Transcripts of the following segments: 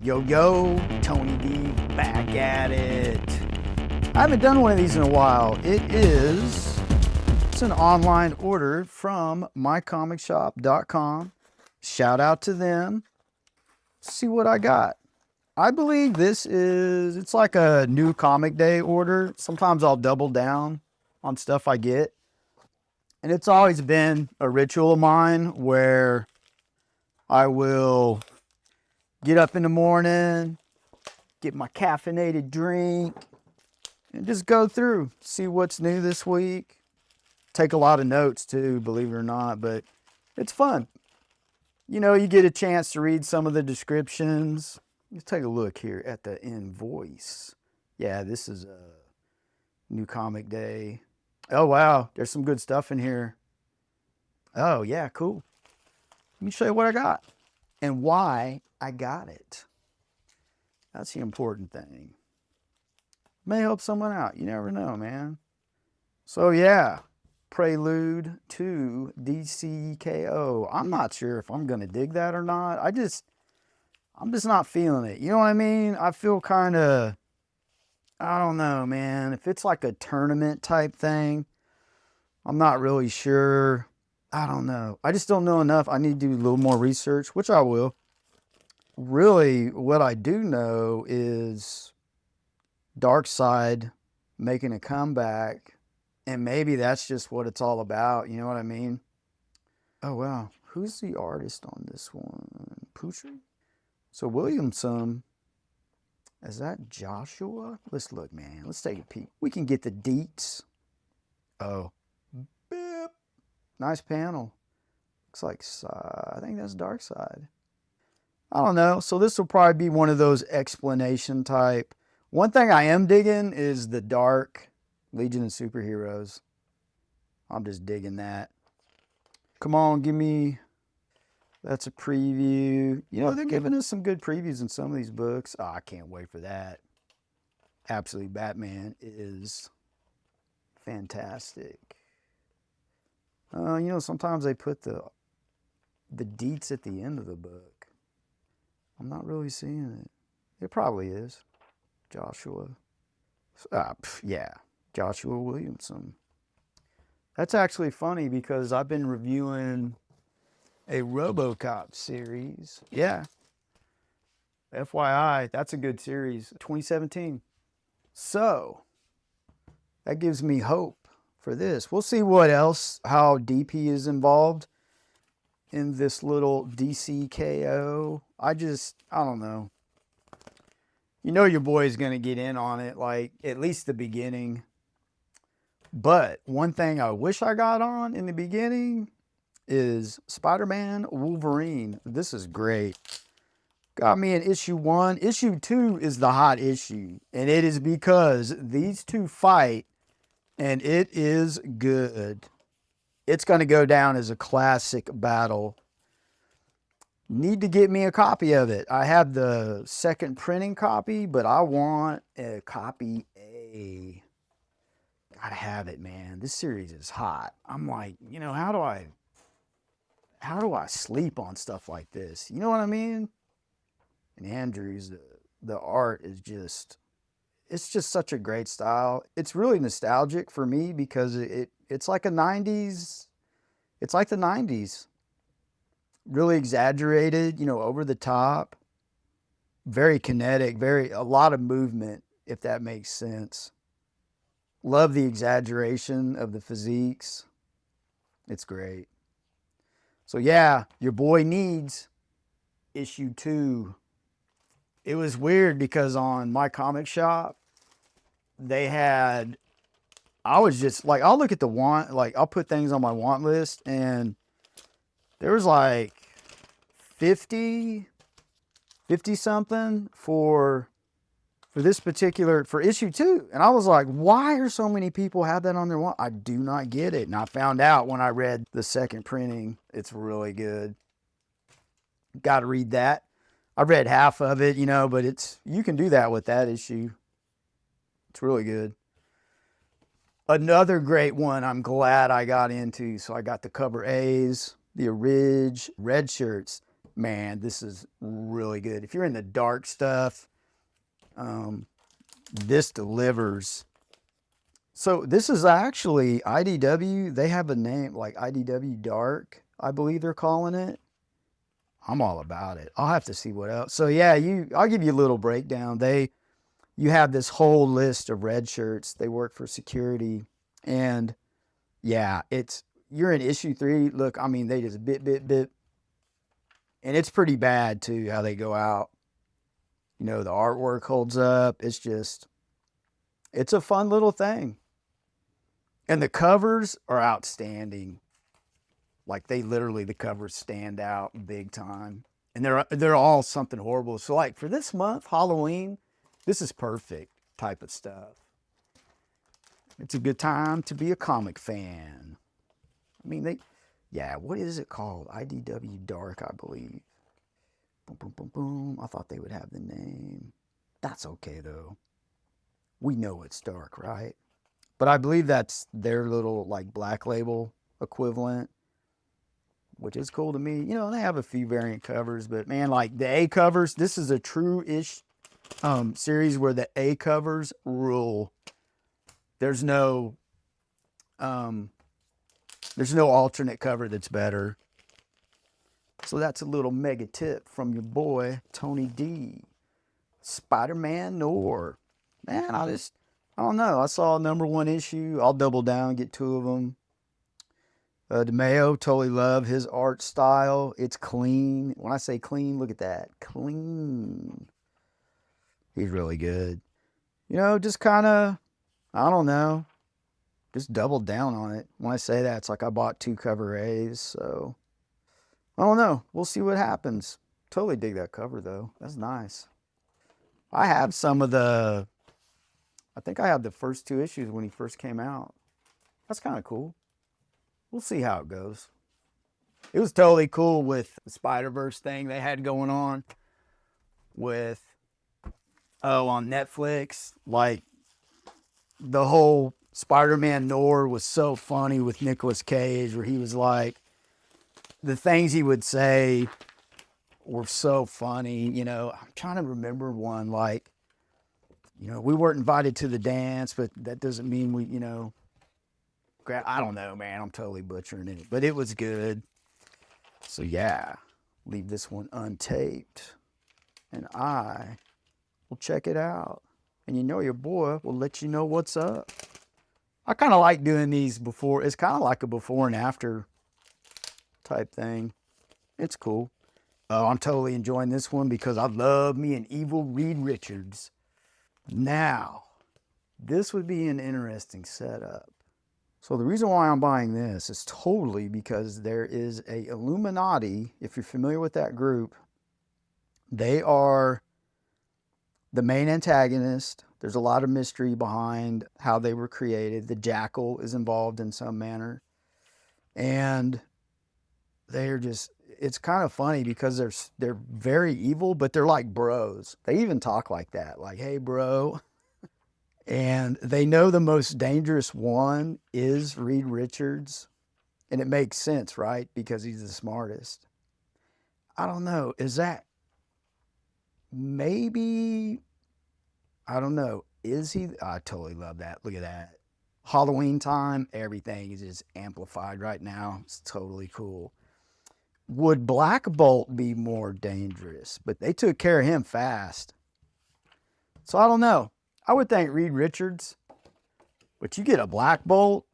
Yo, yo, Tony D back at it. I haven't done one of these in a while. It's an online order from mycomicshop.com. Shout out to them. Let's see what I got. I believe it's like a new comic day order. Sometimes I'll double down on stuff I get. And it's always been a ritual of mine where I will get up in the morning, get my caffeinated drink, and just go through, see what's new this week. Take a lot of notes too, believe it or not, but it's fun. You know, you get a chance to read some of the descriptions. Let's take a look here at the invoice. Yeah, this is a new comic day. Oh, wow, there's some good stuff in here. Oh, yeah, cool. Let me show you what I got and why I got it. That's the important thing. May help someone out. You never know, man. So yeah, Prelude to DCKO. I'm not sure if I'm gonna dig that or not. I'm just not feeling it. You know what I mean? I feel kind of, I don't know, man. If it's like a tournament type thing, I'm not really sure. I don't know. I just don't know enough. I need to do a little more research, which I will. Really, what I do know is Darkseid making a comeback, and maybe that's just what it's all about. You know what I mean? Oh, wow. Who's the artist on this one? Putri? So Williamson, is that Joshua? Let's look, man. Let's take a peek. We can get the deets. Oh, beep. Nice panel. Looks like, I think that's Darkseid. I don't know. So this will probably be one of those explanation type. One thing I am digging is the Dark Legion of Superheroes. I'm just digging that. Come on, give me... That's a preview. You know, they're giving us some good previews in some of these books. Oh, I can't wait for that. Absolutely, Batman is fantastic. You know, sometimes they put the deets at the end of the book. I'm not really seeing it. It probably is. Joshua. Yeah, Joshua Williamson. That's actually funny because I've been reviewing a RoboCop series. Yeah. FYI, that's a good series. 2017. So, that gives me hope for this. We'll see what else, how deep he is involved in this little DCKO. I don't know. You know your boy's going to get in on it, like, at least the beginning. But one thing I wish I got on in the beginning is Spider-Man Wolverine. This is great. Got me in issue 1. Issue 2 is the hot issue. And it is because these two fight, and it is good. It's going to go down as a classic battle. Need to get me a copy of it. I have the second printing copy, but I want a copy A. Gotta have it, man. This series is hot. I'm like, you know, how do I sleep on stuff like this? You know what I mean? And Andrews, the art is it's just such a great style. It's really nostalgic for me because it's like a 90s, it's like the 90s. Really exaggerated, you know, over the top, very kinetic, a lot of movement, if that makes sense. Love the exaggeration of the physiques. It's great. So yeah, your boy needs issue 2. It was weird because on my comic shop, I was just like, I'll look at the want, like I'll put things on my want list, and there was like 50 something for this particular, for issue 2. And I was like, why are so many people have that on their want? I do not get it. And I found out when I read the second printing, it's really good. Got to read that. I read half of it, you know, but you can do that with that issue. It's really good. Another great one I'm glad I got into. So I got the cover A's, the Red shirts. Man, this is really good. If you're in the dark stuff, this delivers. So this is actually IDW. They have a name like IDW Dark, I believe they're calling it. I'm all about it. I'll have to see what else. So yeah, I'll give you a little breakdown. You have this whole list of red shirts. They work for security, and yeah, you're in issue 3. Look, I mean, they just bit, and it's pretty bad too how they go out. You know, the artwork holds up. It's a fun little thing, and the covers are outstanding. Like the covers stand out big time, and they're all something horrible. So like for this month, Halloween, this is perfect type of stuff. It's a good time to be a comic fan. I mean, what is it called? IDW Dark, I believe. Boom, boom, boom, boom. I thought they would have the name. That's okay though. We know it's dark, right? But I believe that's their little like black label equivalent, which is cool to me. You know, they have a few variant covers, but man, like the A covers, this is a true-ish series where the A covers rule. There's no alternate cover that's better. So that's a little mega tip from your boy Tony D. Spider-Man Noir. Man, I don't know. I saw a #1 issue. I'll double down, get 2 of them. DeMeo, totally love his art style. It's clean. When I say clean, look at that. Clean. He's really good. You know, just kind of, I don't know, just doubled down on it. When I say that, it's like I bought 2 cover A's, so I don't know. We'll see what happens. Totally dig that cover, though. That's nice. I have I think I have the first 2 issues when he first came out. That's kind of cool. We'll see how it goes. It was totally cool with the Spider-Verse thing they had going on with, on Netflix. Like, the whole Spider-Man Noir was so funny with Nicolas Cage, where he was like, the things he would say were so funny. You know, I'm trying to remember one, like, you know, we weren't invited to the dance, but that doesn't mean we, you know, I don't know, man. I'm totally butchering it, but it was good. So yeah, leave this one untaped, and I will check it out. And you know your boy will let you know what's up. I kind of like doing these before. It's kind of like a before and after type thing. It's cool. Oh, I'm totally enjoying this one because I love me an evil Reed Richards. Now, this would be an interesting setup. So the reason why I'm buying this is totally because there is a Illuminati. If you're familiar with that group, they are the main antagonist. There's a lot of mystery behind how they were created. The Jackal is involved in some manner. And they're just, it's kind of funny because they're very evil, but they're like bros. They even talk like that, like, hey, bro. And they know the most dangerous one is Reed Richards. And it makes sense, right? Because he's the smartest. I don't know. Is that maybe, I don't know. Is he? I totally love that. Look at that. Halloween time, everything is just amplified right now. It's totally cool. Would Black Bolt be more dangerous? But they took care of him fast. So I don't know. I would think Reed Richards. But you get a Black Bolt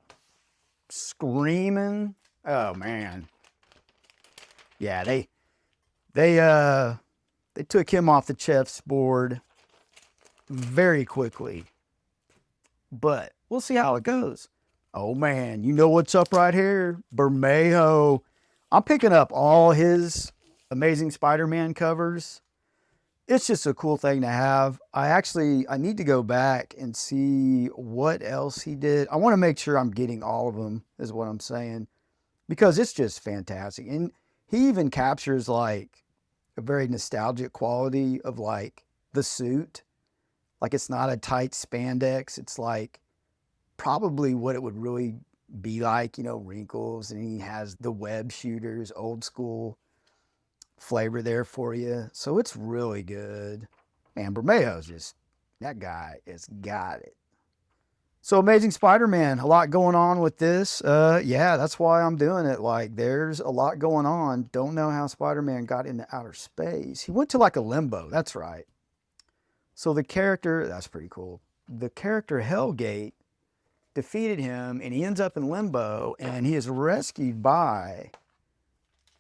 screaming. Oh man. Yeah, they took him off the chessboard very quickly. But we'll see how it goes. Oh man, you know what's up right here? Bermejo. I'm picking up all his Amazing Spider-Man covers. It's just a cool thing to have. I need to go back and see what else he did. I want to make sure I'm getting all of them, is what I'm saying, because it's just fantastic. And he even captures like a very nostalgic quality of like the suit. Like it's not a tight spandex. It's like probably what it would really be like, you know, wrinkles. And he has the web shooters, old school flavor there for you. So it's really good. Man, Bermejo's just, that guy has got it. So Amazing Spider-Man, a lot going on with this. Yeah, that's why I'm doing it. Like, there's a lot going on. Don't know how Spider-Man got into outer space. He went to like a limbo. That's right. So the character, that's pretty cool. The character Hellgate defeated him, and he ends up in limbo, and he is rescued by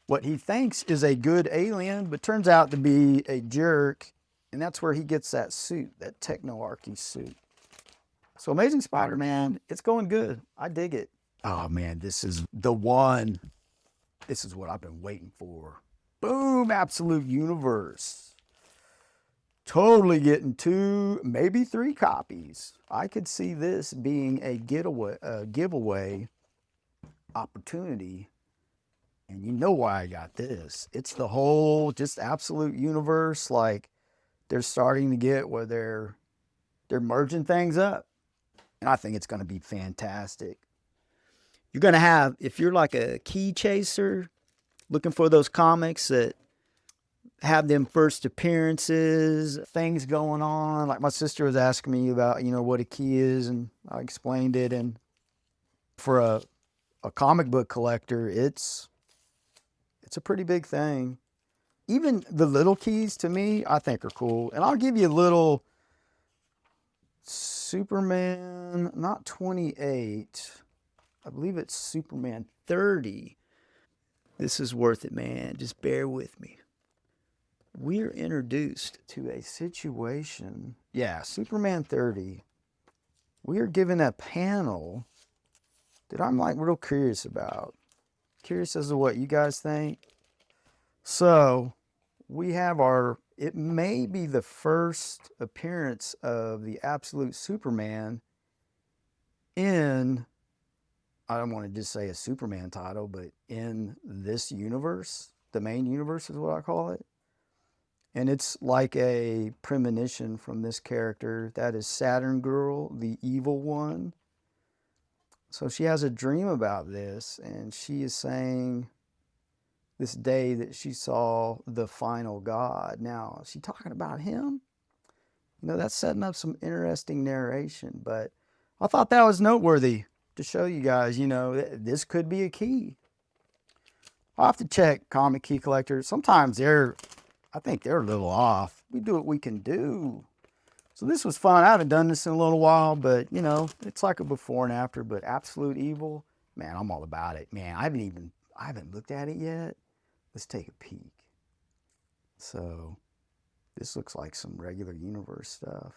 what he thinks is a good alien, but turns out to be a jerk. And that's where he gets that suit, that techno-archy suit. So Amazing Spider-Man, it's going good. I dig it. Oh man, this is the one. This is what I've been waiting for. Boom, Absolute Universe. Totally getting 2, maybe 3 copies. I could see this being a giveaway opportunity. And you know why I got this. It's the whole just Absolute Universe. Like, they're starting to get where they're merging things up. And I think it's going to be fantastic. You're going to have, if you're like a key chaser, looking for those comics that have them first appearances, things going on. Like my sister was asking me about, what a key is, and I explained it. And for a comic book collector, it's a pretty big thing. Even the little keys, to me, I think are cool. And I'll give you a little Superman, not 28. I believe it's Superman 30. This is worth it, man. Just bear with me. We're introduced to a situation. Yeah, Superman 30. We are given a panel that I'm like real curious about. Curious as to what you guys think. So we have it may be the first appearance of the Absolute Superman in, I don't want to just say a Superman title, but in this universe. The main universe is what I call it. And it's like a premonition from this character. That is Saturn Girl, the evil one. So she has a dream about this, and she is saying this day that she saw the final God. Now, is she talking about him? That's setting up some interesting narration, but I thought that was noteworthy to show you guys, this could be a key. I'll have to check Comic Key Collectors. Sometimes I think they're a little off. We do what we can do. So this was fun. I haven't done this in a little while, but it's like a before and after. But Absolute Evil, man, I'm all about it. Man, I haven't looked at it yet. Let's take a peek. So this looks like some regular universe stuff.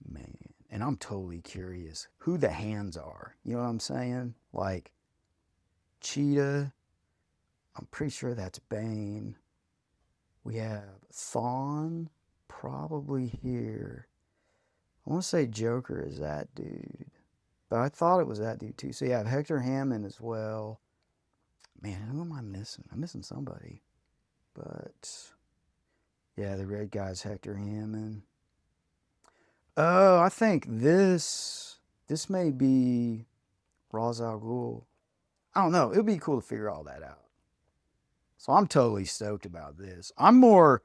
Man, and I'm totally curious who the hands are. You know what I'm saying? Like Cheetah, I'm pretty sure that's Bane. We have Thawne, probably here. I want to say Joker is that dude, but I thought it was that dude too. So you have Hector Hammond as well. Man, who am I missing? I'm missing somebody. But yeah, the red guy's Hector Hammond. Oh, I think this may be Ra's al Ghul. I don't know. It would be cool to figure all that out. So I'm totally stoked about this. I'm more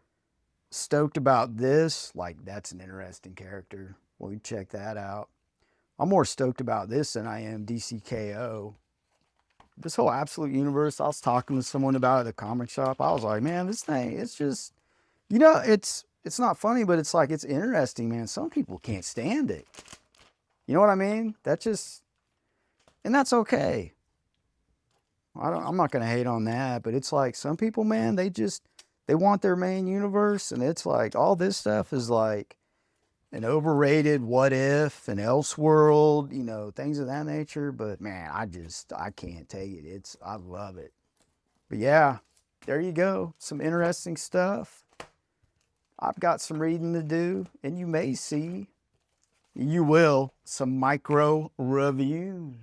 stoked about this. Like, that's an interesting character. We'll check that out. I'm more stoked about this than I am DCKO. This whole Absolute Universe, I was talking with someone about it at the comic shop. I was like, man, this thing, it's just, it's not funny, but it's like, it's interesting, man. Some people can't stand it. You know what I mean? And that's okay. I'm not going to hate on that, but it's like some people, man, they want their main universe, and it's like all this stuff is like an overrated What If and Elseworld, things of that nature. But man, I can't take it. I love it. But yeah, there you go. Some interesting stuff. I've got some reading to do, and you will, some micro reviews.